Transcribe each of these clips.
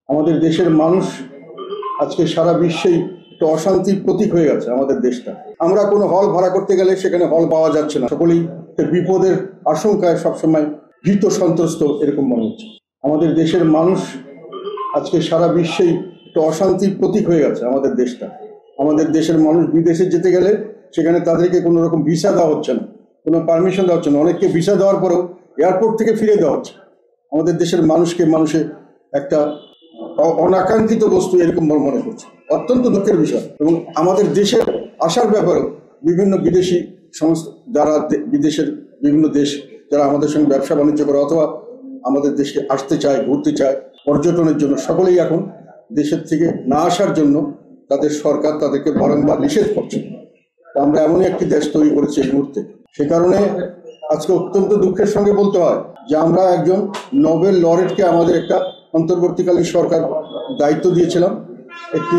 আমাদের দেশের মানুষ আজকে সারা বিশ্বেই একটা অশান্তির প্রতীক হয়ে গেছে আমাদের দেশটা। আমরা কোনো হল ভাড়া করতে গেলে সেখানে হল পাওয়া যাচ্ছে না, সকলেই বিপদের আশঙ্কায় সবসময় ভীত সন্ত্রস্ত এরকম মনে হচ্ছে। আমাদের দেশের মানুষ আজকে সারা বিশ্বেই একটা অশান্তির প্রতীক হয়ে গেছে আমাদের দেশটা। আমাদের দেশের মানুষ বিদেশে যেতে গেলে সেখানে তাদেরকে কোনো রকম ভিসা দেওয়া হচ্ছে না, কোনো পারমিশন দেওয়া হচ্ছে না, অনেককে ভিসা দেওয়ার পরেও এয়ারপোর্ট থেকে ফিরে দেওয়া হচ্ছে। আমাদের দেশের মানুষে একটা অনাকাঙ্ক্ষিত বস্তু এরকম মনে করছে, অত্যন্ত দুঃখের বিষয়। এবং আমাদের দেশের আসার ব্যাপারেও বিভিন্ন বিদেশি সংস্থা, যারা বিদেশের বিভিন্ন দেশ যারা আমাদের সঙ্গে ব্যবসা বাণিজ্য করে অথবা আমাদের দেশে আসতে চায়, ঘুরতে চায় পর্যটনের জন্য, সকলেই এখন দেশের থেকে না আসার জন্য তাদের সরকার তাদেরকে বারংবার নিষেধ করছে। আমরা এমনই একটি দেশ তৈরি করেছি এই মুহূর্তে। সে কারণে আজকে অত্যন্ত দুঃখের সঙ্গে বলতে হয় যে আমরা একজন নোবেল লরেটকে আমাদের একটা অন্তর্বর্তীকালীন সরকার দায়িত্ব দিয়েছিলাম, একটি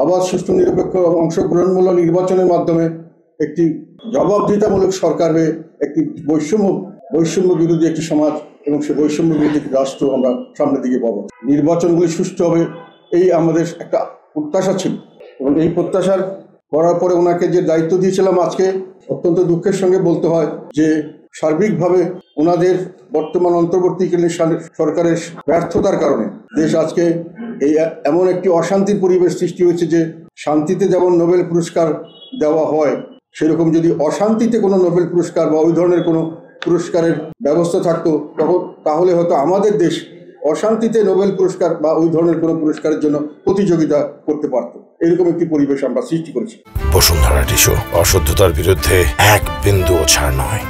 অবাধ সুষ্ঠু নিরপেক্ষ অংশগ্রহণমূলক নির্বাচনের মাধ্যমে একটি জবাবদিহিতামূলক সরকার হয়ে একটি বৈষম্য বিরোধী একটি সমাজ এবং সে বৈষম্য বিরোধী রাষ্ট্র আমরা সামনের দিকে পাবো। নির্বাচনগুলি সুষ্ঠু হবে এই আমাদের একটা প্রত্যাশা ছিল, এবং এই প্রত্যাশার করার পরে ওনাকে যে দায়িত্ব দিয়েছিলাম, আজকে অত্যন্ত দুঃখের সঙ্গে বলতে হয় যে সার্বিকভাবে ওনাদের বর্তমান অন্তর্বর্তীকালীন সরকারের ব্যর্থতার কারণে দেশ আজকে এই এমন একটি অশান্তির পরিবেশ সৃষ্টি হয়েছে যে শান্তিতে যেমন নোবেল পুরস্কার দেওয়া হয়, সেরকম যদি অশান্তিতে কোনো নোবেল পুরস্কার বা ওই ধরনের কোনো পুরস্কারের ব্যবস্থা থাকতো তাহলে হয়তো আমাদের দেশ অশান্তিতে নোবেল পুরস্কার বা ওই ধরনের কোনো পুরস্কারের জন্য প্রতিযোগিতা করতে পারত। এরকম একটি পরিবেশ আমরা সৃষ্টি করেছি। বসুন্ধরা টিস্যু, অশুদ্ধতার বিরুদ্ধে এক বিন্দুও ছাড় নয়।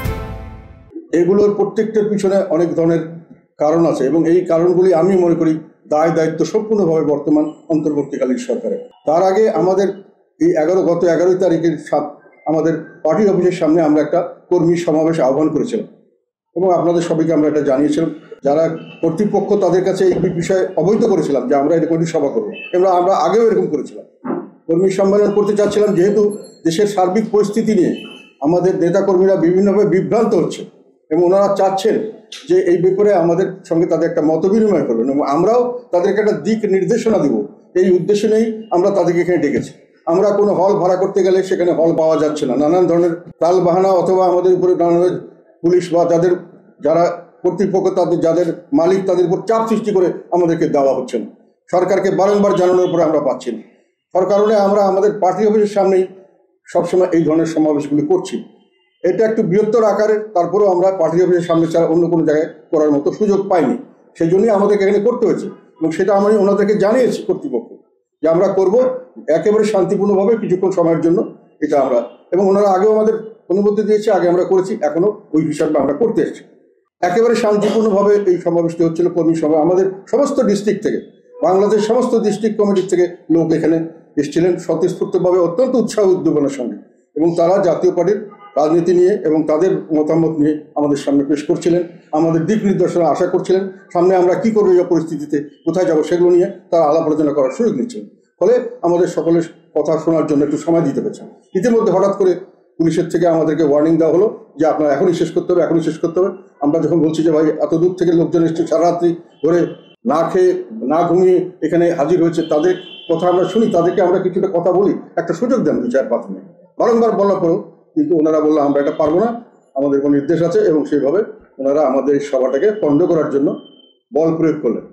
এগুলোর প্রত্যেকটার পিছনে অনেক ধরনের কারণ আছে, এবং এই কারণগুলি আমি মনে করি দায় দায়িত্ব সম্পূর্ণভাবে বর্তমান অন্তর্বর্তীকালীন সরকারের। তার আগে আমাদের এই গত 11 তারিখের আমাদের পার্টি অফিসের সামনে আমরা একটা কর্মী সমাবেশ আহ্বান করেছিলাম, এবং আপনাদের সবাইকে আমরা এটা জানিয়েছিলাম। যারা কর্তৃপক্ষ তাদের কাছে এই বিষয়ে অবহিত করেছিলাম যে আমরা এরকম সভা করবো, এবং আমরা আগেও এরকম করেছিলাম। কর্মী সম্মেলন করতে চাচ্ছিলাম যেহেতু দেশের সার্বিক পরিস্থিতি নিয়ে আমাদের নেতাকর্মীরা বিভিন্নভাবে বিভ্রান্ত হচ্ছে, এবং ওনারা চাচ্ছেন যে এই ব্যাপারে আমাদের সঙ্গে তাদের একটা মত বিনিময় করবেন, এবং আমরাও তাদেরকে একটা দিক নির্দেশনা দিব। এই উদ্দেশ্য নেই আমরা তাদেরকে এখানে ডেকেছি। আমরা কোনো হল ভাড়া করতে গেলে সেখানে হল পাওয়া যাচ্ছে না, নানান ধরনের তাল বাহানা অথবা আমাদের উপরে নানান পুলিশ বা যারা কর্তৃপক্ষ যাদের মালিক তাদের উপর চাপ সৃষ্টি করে আমাদেরকে দেওয়া হচ্ছে না। সরকারকে বারংবার জানানোর পরে আমরা পাচ্ছি না। তার কারণে আমরা আমাদের পার্টি অফিসের সামনেই সবসময় এই ধরনের সমাবেশগুলি করছি। এটা একটু বৃহত্তর আকারের, তারপরেও আমরা পার্টি অফিসের সামনে ছাড়া অন্য কোনো জায়গায় করার মতো সুযোগ পাইনি, সেই জন্যই আমাদেরকে এখানে করতে হয়েছে। এবং সেটা আমি ওনাদেরকে জানিয়েছি কর্তৃপক্ষ যে আমরা করব একেবারে শান্তিপূর্ণভাবে কিছুক্ষণ সময়ের জন্য এটা আমরা, এবং ওনারা আগেও আমাদের অনুমতি দিয়েছে, আগে আমরা করেছি, এখনও ওই হিসাবে আমরা করতে এসেছি। একেবারে শান্তিপূর্ণভাবে এই সমাবেশটি হচ্ছিল, কর্মী সভা। আমাদের সমস্ত ডিস্ট্রিক্ট থেকে, বাংলাদেশ সমস্ত ডিস্ট্রিক্ট কমিটির থেকে লোক এখানে এসেছিলেন স্বতঃস্ফূর্তভাবে, অত্যন্ত উৎসাহ উদ্দীপনার সঙ্গে, এবং তারা জাতীয় পার্টির রাজনীতি নিয়ে এবং তাদের মতামত নিয়ে আমাদের সামনে পেশ করছিলেন, আমাদের দিক নির্দেশনা আশা করছিলেন। সামনে আমরা কী করবো, এই পরিস্থিতিতে কোথায় যাব, সেগুলো নিয়ে তারা আলাপ আলোচনা করার সুযোগ নিচ্ছিলেন। ফলে আমাদের সকলের কথা শোনার জন্য একটু সময় দিতে পেরেছেন। ইতিমধ্যে হঠাৎ করে পুলিশের থেকে আমাদেরকে ওয়ার্নিং দেওয়া হলো যে আপনারা এখনই শেষ করতে হবে, এখনই শেষ করতে হবে। আমরা যখন বলছি যে ভাই এত দূর থেকে লোকজন এসছে, সারা রাত্রি ধরে না খেয়ে না ঘুমিয়ে এখানে হাজির হয়েছে, তাদের কথা আমরা শুনি, তাদেরকে আমরা কিছুটা কথা বলি, একটা সুযোগ দেন 2-4-5 মিনিট। বারংবার বলার পরেও কিন্তু ওনারা বললো আমরা এটা পারবো না, আমাদের কোনো নির্দেশ আছে, এবং সেইভাবে ওনারা আমাদের এই সভাটাকে পণ্ড করার জন্য বল প্রয়োগ করলেন।